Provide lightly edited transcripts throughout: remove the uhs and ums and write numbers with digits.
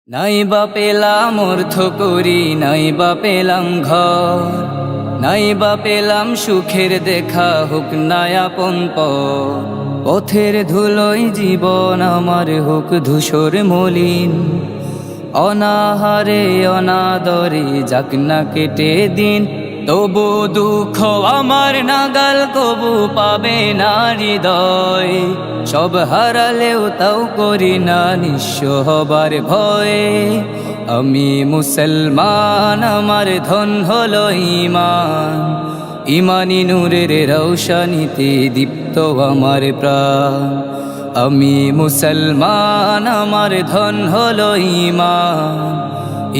নাই বা পেলাম অর্থ করি, নাই বা পেলাম ঘর, নাই বা পেলাম সুখের দেখা, হোক নাই আপন পর। পথের ধুলোয় জীবন আমার হোক ধূসর মলিন, অনাহারে অনাদরে যাক না কেটে দিন। তবু দুঃখ আমার নাগাল কবু পাবে না হৃদয়, সব হারালেও তাও করি না নিঃস্ব হবার ভয়ে। আমি মুসলমান, আমার ধন হলো ঈমান, ঈমানি নূরের রৌশনীতে দীপ্ত আমার প্রাণ। আমি মুসলমান, আমার ধন হলো ঈমান,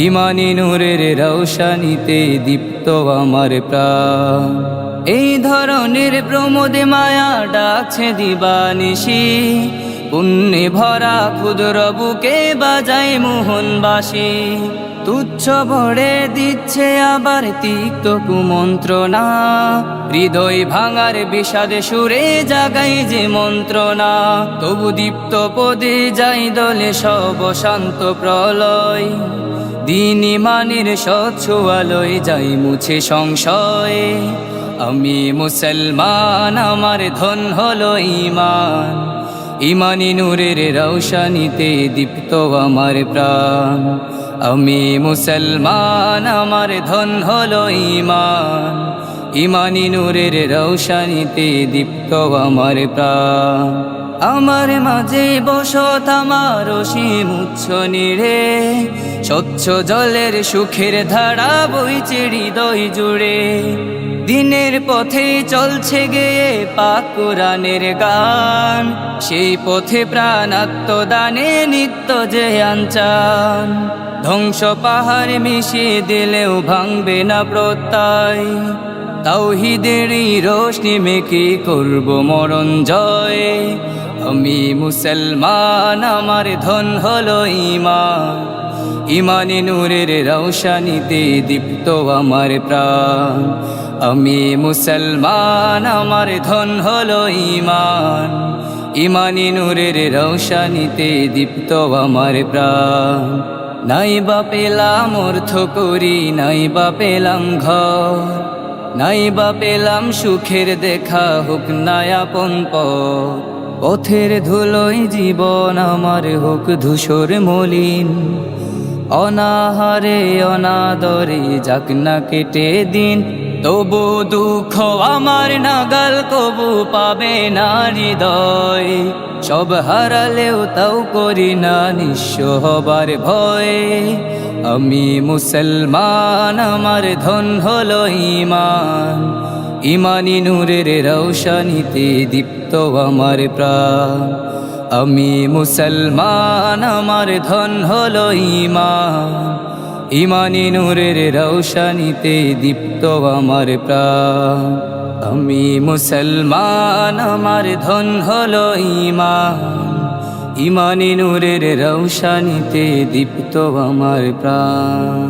ঈমানি নূরের রৌশনীতে দীপ্ত আমার প্রাণ। এই ধরনের প্রমোদে মায়া ডাকছে দিবানিশি, পুণ্যে ভরা ক্ষুদ্র বুকে বাজায় মোহনবাসী। তুচ্ছ ভরে দিচ্ছে আবার তিক্ত কুমন্ত্রণা, হৃদয় ভাঙার বিষাদে সুরে জাগাই যে মন্ত্রণা। তবু দীপ্ত পদে যাই দলে সব শান্ত প্রলয়, দিন ঈমানের স্বচ্ছ আলোয় যাই মুছে সংশয়। আমি মুসলমান, আমার ধন হলো ঈমান, ঈমানি নূরের রৌশনীতে দীপ্ত আমার প্রাণ। আমি মুসলমান, আমার ধন হলো ঈমান, ঈমানি নূরের রৌশনীতে দীপ্ত আমার প্রাণ। আমার মাঝে বসত আমার অসীম উচ্ছ নীড়ে, স্বচ্ছ জলের সুখের ধারা বইছে হৃদয় জুড়ে। দিনের পথে চলছে গেয়ে পাক কুরআনের গান, সেই পথে প্রাণ আত্মদানে নিত্য যে আনচান। ধ্বংস পাহাড় মিশিয়ে দিলেও ভাঙবে না প্রত্যয়, তাওহীদেরই রোশনি মেখে করব মরণ জয়। আমি মুসলমান, আমার ধন হলো ঈমান, ঈমানি নূরের রৌশনীতে দীপ্ত আমার প্রাণ। আমি মুসলমান, আমার ধন হলো ঈমান, ঈমানি নূরের রৌশনীতে দীপ্ত আমার প্রাণ। নাই বা পেলাম অর্থ করি, নাই বা পেলাম ঘর, নাই বা পেলাম সুখের দেখা, হোক নাই আপন পর। পথের ধুলোয় জীবন আমার হোক ধূসর মলিন, অনাহারে অনাদরে যাক না কেটে দিন। তবু দুঃখ আমার নাগাল কবু পাবে না হৃদয়, সব হারালেও তাও করি না নিঃস্ব হবার ভয়ে। আমি মুসলমান, আমার ধন হলো ঈমান, ঈমানি নূরের রৌশনীতে দীপ্ত আমার প্রাণ। আমি মুসলমান, আমার ধন হলো ঈমান, ঈমানি নূরের রৌশনীতে দীপ্ত আমার প্রাণ। আমি মুসলমান, আমার ধন হলো ঈমান, ঈমানি নূরের রৌশনীতে দীপ্ত আমার প্রাণ।